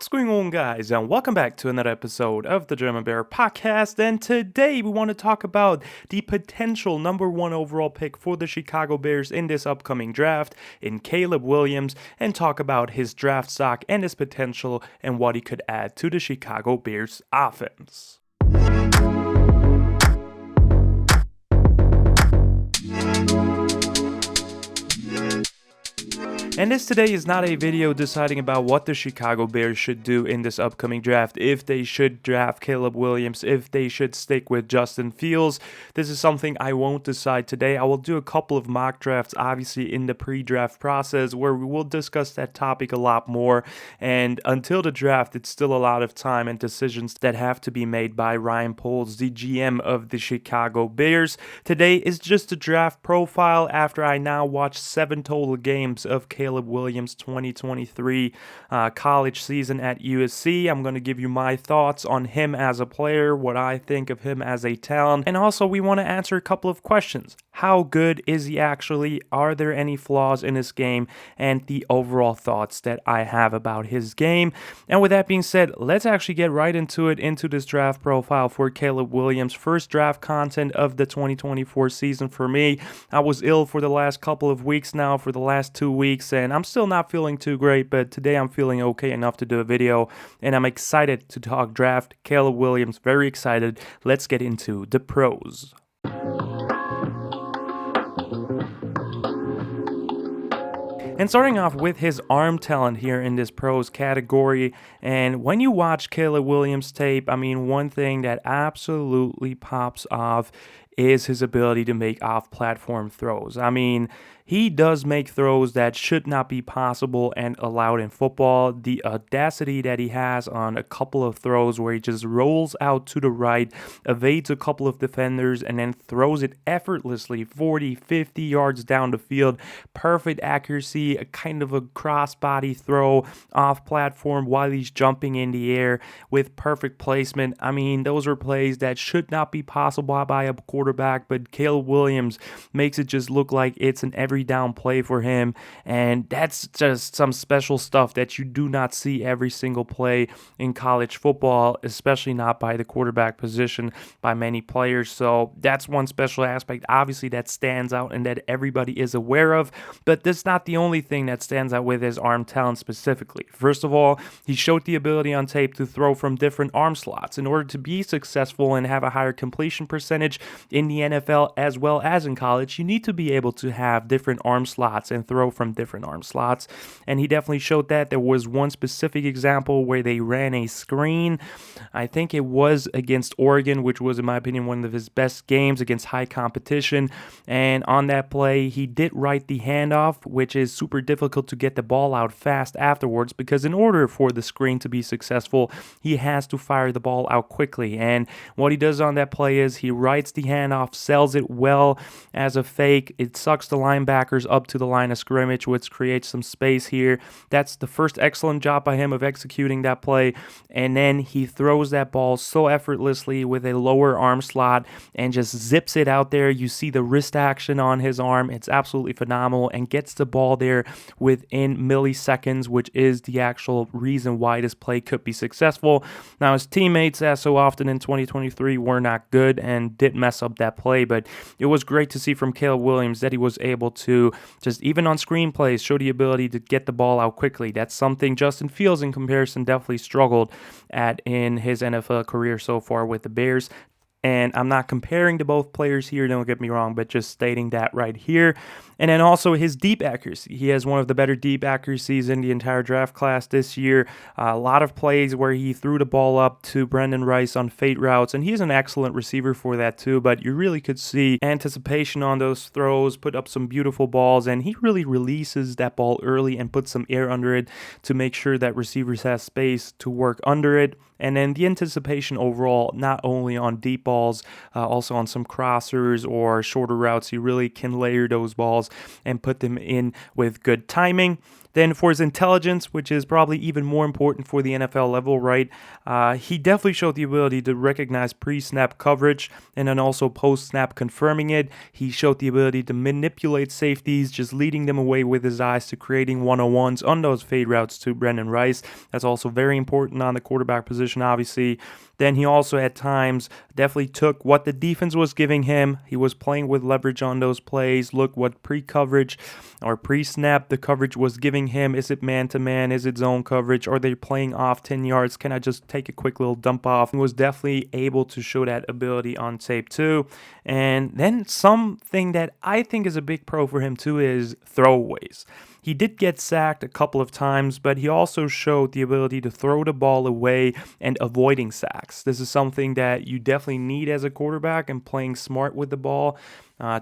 What's going on, guys, and welcome back to another episode of the German Bear Podcast. And today we want to talk about the potential number one overall pick for the Chicago Bears in this upcoming draft in Caleb Williams, and talk about his draft stock and his potential and what he could add to the Chicago Bears offense. And this today is not a video deciding about what the Chicago Bears should do in this upcoming draft, if they should draft Caleb Williams, if they should stick with Justin Fields. This is something I won't decide today. I will do a couple of mock drafts, obviously, in the pre-draft process, where we will discuss that topic a lot more. And until the draft, it's still a lot of time and decisions that have to be made by Ryan Poles, the GM of the Chicago Bears. Today is just a draft profile after I now watched 7 total games of Caleb Williams' 2023 college season at USC. I'm going to give you my thoughts on him as a player, what I think of him as a talent, and also we want to answer a couple of questions. How good is he actually? Are there any flaws in his game? And the overall thoughts that I have about his game. And with that being said, let's actually get right into it, into this draft profile for Caleb Williams. First draft content of the 2024 season for me. I was ill for the last couple of weeks now, for the last 2 weeks, and I'm still not feeling too great, but today I'm feeling okay enough to do a video, and I'm excited to talk draft Caleb Williams. Very excited. Let's get into the pros. And starting off with his arm talent here in this pros category, and when you watch Caleb Williams tape, I mean, one thing that absolutely pops off is his ability to make off-platform throws. I mean, he does make throws that should not be possible and allowed in football. The audacity that he has on a couple of throws where he just rolls out to the right, evades a couple of defenders, and then throws it effortlessly 40, 50 yards down the field. Perfect accuracy, a kind of a cross-body throw off platform while he's jumping in the air with perfect placement. I mean, those are plays that should not be possible by a quarterback, but Caleb Williams makes it just look like it's an every down play for him, and that's just some special stuff that you do not see every single play in college football, especially not by the quarterback position by many players. So that's one special aspect, obviously, that stands out and that everybody is aware of, but that's not the only thing that stands out with his arm talent specifically. First of all, he showed the ability on tape to throw from different arm slots. In order to be successful and have a higher completion percentage in the NFL as well as in college, you need to be able to have different arm slots and throw from different arm slots, and he definitely showed that. There was one specific example where they ran a screen. I think it was against Oregon, which was, in my opinion, one of his best games against high competition, and on that play, he did right the handoff, which is super difficult to get the ball out fast afterwards, because in order for the screen to be successful, he has to fire the ball out quickly, and what he does on that play is he rights the handoff, sells it well as a fake. It sucks the linebackers up to the line of scrimmage, which creates some space here. That's the first excellent job by him of executing that play, and then he throws that ball so effortlessly with a lower arm slot and just zips it out there. You see the wrist action on his arm. It's absolutely phenomenal, and gets the ball there within milliseconds, which is the actual reason why this play could be successful. Now, his teammates, as so often in 2023, were not good and did mess up that play, but it was great to see from Caleb Williams that he was able to just, even on screenplays, show the ability to get the ball out quickly. That's something Justin Fields, in comparison, definitely struggled at in his NFL career so far with the Bears. And I'm not comparing to both players here, don't get me wrong, but just stating that right here. And then also his deep accuracy. He has one of the better deep accuracies in the entire draft class this year. A lot of plays where he threw the ball up to Brendan Rice on fade routes, and he's an excellent receiver for that too, but you really could see anticipation on those throws, put up some beautiful balls, and he really releases that ball early and puts some air under it to make sure that receivers have space to work under it. And then the anticipation overall, not only on deep balls, also on some crossers or shorter routes, he really can layer those balls and put them in with good timing. Then for his intelligence, which is probably even more important for the NFL level, right? He definitely showed the ability to recognize pre-snap coverage and then also post-snap confirming it. He showed the ability to manipulate safeties, just leading them away with his eyes to creating one-on-ones on those fade routes to Brendan Rice. That's also very important on the quarterback position, obviously. Then he also at times definitely took what the defense was giving him. He was playing with leverage on those plays. Look what pre-coverage or pre-snap the coverage was giving him. Is it man-to-man? Is it zone coverage? Are they playing off 10 yards? Can I just take a quick little dump off? He was definitely able to show that ability on tape too. And then something that I think is a big pro for him too is throwaways. He did get sacked a couple of times, but he also showed the ability to throw the ball away and avoiding sacks. This is something that you definitely need as a quarterback and playing smart with the ball.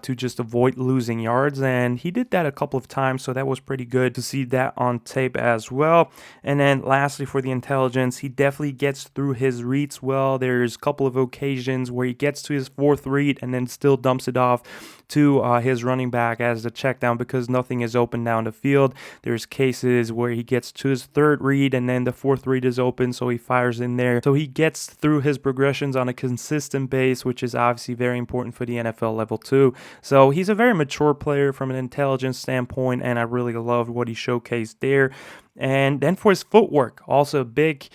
To just avoid losing yards, and he did that a couple of times, so that was pretty good to see that on tape as well. And then lastly, for the intelligence, he definitely gets through his reads well. There's a couple of occasions where he gets to his fourth read and then still dumps it off to his running back as the check down because nothing is open down the field. There's cases where he gets to his third read and then the fourth read is open, so he fires in there. So he gets through his progressions on a consistent base, which is obviously very important for the NFL level too. So he's a very mature player from an intelligence standpoint, and I really loved what he showcased there. And then for his footwork, also big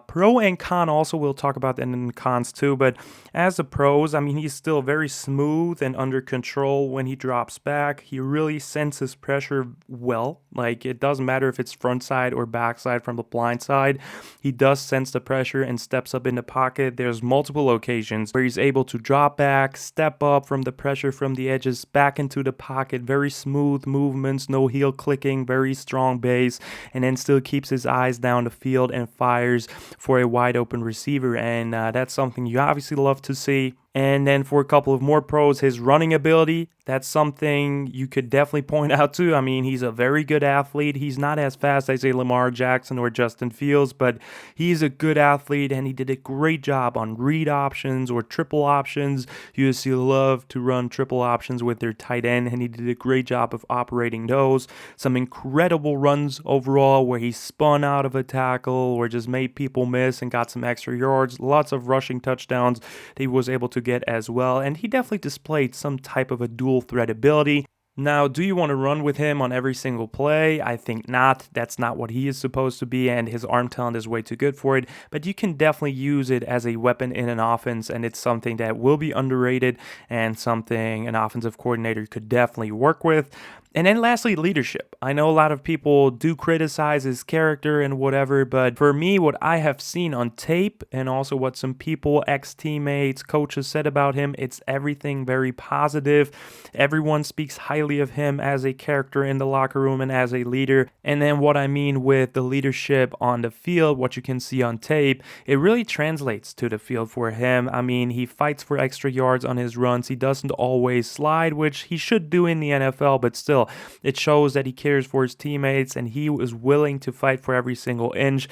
pro and con. Also, we'll talk about that in the cons too. But as the pros, I mean, he's still very smooth and under control when he drops back. He really senses pressure well. Like, it doesn't matter if it's front side or back side from the blind side. He does sense the pressure and steps up in the pocket. There's multiple occasions where he's able to drop back, step up from the pressure from the edges, back into the pocket. Very smooth movements, no heel clicking, very strong base, and then still keeps his eyes down the field and fires for a wide open receiver. And that's something you obviously love to see. And then for a couple of more pros, his running ability, that's something you could definitely point out to. I mean, he's a very good athlete. He's not as fast as a Lamar Jackson or Justin Fields, but he's a good athlete, and he did a great job on read options or triple options. USC love to run triple options with their tight end, and he did a great job of operating those. Some incredible runs overall where he spun out of a tackle or just made people miss and got some extra yards. Lots of rushing touchdowns that he was able to get as well, and he definitely displayed some type of a dual threat ability. Now, do you want to run with him on every single play? I think not. That's not what he is supposed to be, and his arm talent is way too good for it. But you can definitely use it as a weapon in an offense, and it's something that will be underrated and something an offensive coordinator could definitely work with. And then lastly, leadership. I know a lot of people do criticize his character and whatever, but for me, what I have seen on tape and also what some people, ex-teammates, coaches said about him, it's everything very positive. Everyone speaks highly of him as a character in the locker room and as a leader. And then what I mean with the leadership on the field, what you can see on tape, it really translates to the field for him. I mean, he fights for extra yards on his runs. He doesn't always slide, which he should do in the NFL, but still, it shows that he cares for his teammates and he was willing to fight for every single inch.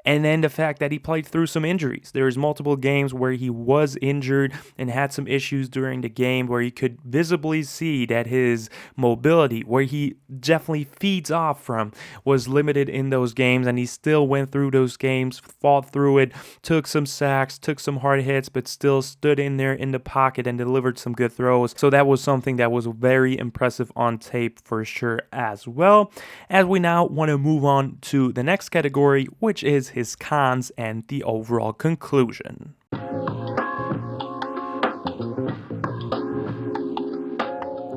And then the fact that he played through some injuries. There's multiple games where he was injured and had some issues during the game where you could visibly see that his mobility, where he definitely feeds off from, was limited in those games. And he still went through those games, fought through it, took some sacks, took some hard hits, but still stood in there in the pocket and delivered some good throws. So that was something that was very impressive on tape for sure as well. As we now want to move on to the next category, which is his cons and the overall conclusion.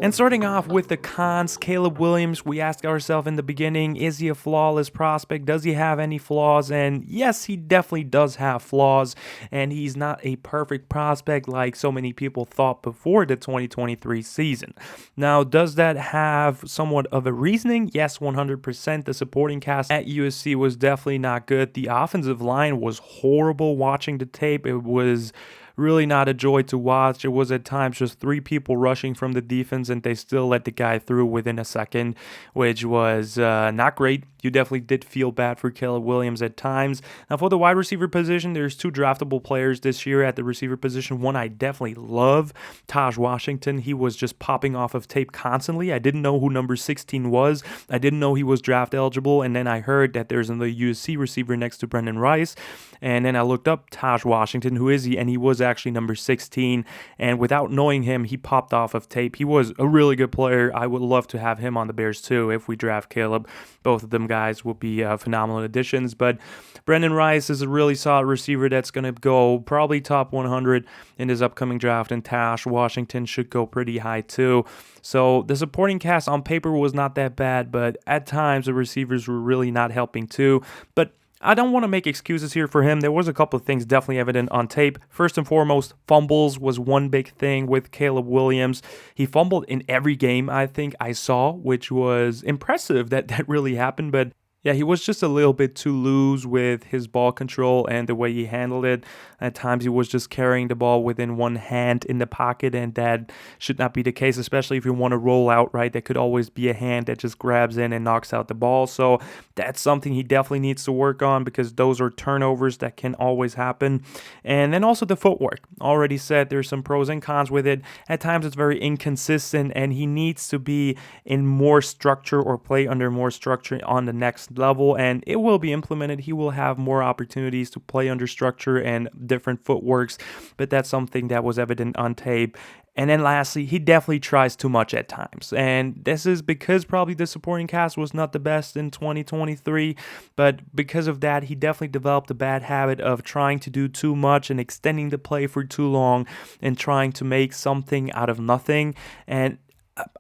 And starting off with the cons, Caleb Williams, we asked ourselves in the beginning, is he a flawless prospect? Does he have any flaws? And yes, he definitely does have flaws, and he's not a perfect prospect like so many people thought before the 2023 season. Now, does that have somewhat of a reasoning? Yes, 100%. The supporting cast at USC was definitely not good. The offensive line was horrible watching the tape. It was really not a joy to watch. It was at times just three people rushing from the defense, and they still let the guy through within a second, which was not great. You definitely did feel bad for Caleb Williams at times. Now, for the wide receiver position, there's two draftable players this year at the receiver position. One I definitely love, Taj Washington. He was just popping off of tape constantly. I didn't know who number 16 was. I didn't know he was draft eligible, and then I heard that there's another USC receiver next to Brendan Rice, and then I looked up Taj Washington, who is he, and he was actually number 16, and without knowing him, he popped off of tape. He was a really good player. I would love to have him on the Bears too if we draft Caleb. Both of them guys will be phenomenal additions, but Brendan Rice is a really solid receiver that's going to go probably top 100 in this upcoming draft, and Taj Washington should go pretty high too. So the supporting cast on paper was not that bad, but at times the receivers were really not helping too. But I don't want to make excuses here for him. There was a couple of things definitely evident on tape. First and foremost, fumbles was one big thing with Caleb Williams. He fumbled in every game I think I saw, which was impressive that really happened, but yeah, he was just a little bit too loose with his ball control and the way he handled it. At times, he was just carrying the ball within one hand in the pocket, and that should not be the case, especially if you want to roll out, right? There could always be a hand that just grabs in and knocks out the ball. So that's something he definitely needs to work on, because those are turnovers that can always happen. And then also the footwork. Already said there's some pros and cons with it. At times, it's very inconsistent, and he needs to be in more structure or play under more structure on the next level, and it will be implemented. He will have more opportunities to play under structure and different footworks, but that's something that was evident on tape. And then lastly, he definitely tries too much at times. And this is because probably the supporting cast was not the best in 2023. But because of that, he definitely developed a bad habit of trying to do too much and extending the play for too long and trying to make something out of nothing. And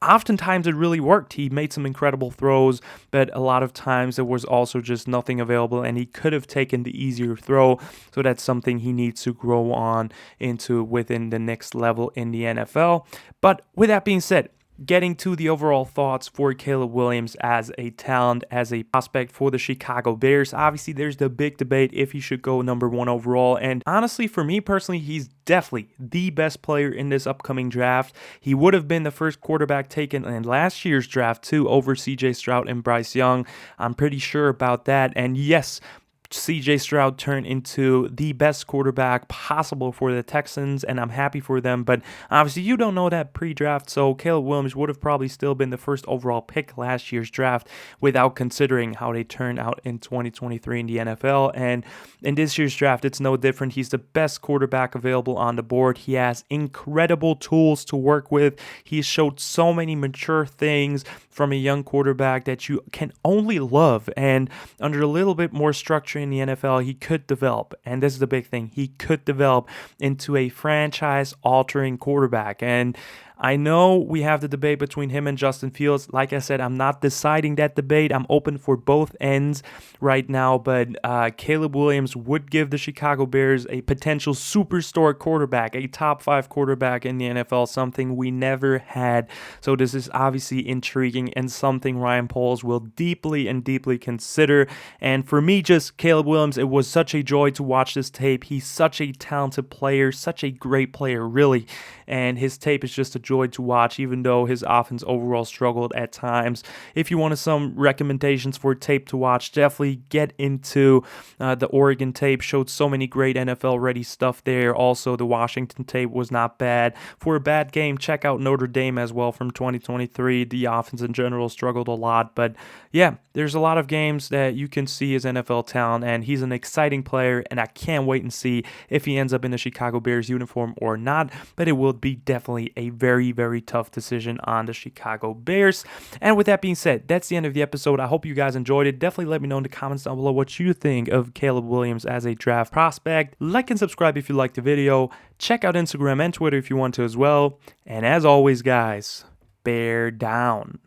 oftentimes it really worked. He made some incredible throws, but a lot of times there was also just nothing available, and he could have taken the easier throw. So that's something he needs to grow on into within the next level in the NFL. But with that being said, getting to the overall thoughts for Caleb Williams as a talent, as a prospect for the Chicago Bears. Obviously, there's the big debate if he should go number 1 overall. And honestly, for me personally, he's definitely the best player in this upcoming draft. He would have been the first quarterback taken in last year's draft too, over CJ Stroud and Bryce Young. I'm pretty sure about that. And yes, CJ Stroud turned into the best quarterback possible for the Texans, and I'm happy for them. But obviously, you don't know that pre-draft, so Caleb Williams would have probably still been the first overall pick last year's draft without considering how they turned out in 2023 in the NFL. And in this year's draft, it's no different. He's the best quarterback available on the board. He has incredible tools to work with. He showed so many mature things from a young quarterback that you can only love. And under a little bit more structure in the NFL, he could develop, and this is the big thing, he could develop into a franchise-altering quarterback. And I know we have the debate between him and Justin Fields. Like I said, I'm not deciding that debate. I'm open for both ends right now, but Caleb Williams would give the Chicago Bears a potential superstar quarterback, a top 5 quarterback in the NFL, something we never had. So this is obviously intriguing and something Ryan Poles will deeply consider. And for me, just Caleb Williams, it was such a joy to watch this tape. He's such a talented player, such a great player, really. And his tape is just a joy to watch, even though his offense overall struggled at times. If you wanted some recommendations for tape to watch, definitely get into the Oregon tape. Showed so many great NFL-ready stuff there. Also, the Washington tape was not bad. For a bad game, check out Notre Dame as well from 2023. The offense in general struggled a lot, but yeah, there's a lot of games that you can see his NFL talent, and he's an exciting player, and I can't wait and see if he ends up in the Chicago Bears uniform or not, but it will be definitely a very tough decision on the Chicago Bears. And with that being said, that's the end of the episode. I hope you guys enjoyed it. Definitely let me know in the comments down below what you think of Caleb Williams as a draft prospect. Like and subscribe if you liked the video. Check out Instagram and Twitter if you want to as well. And as always, guys, bear down.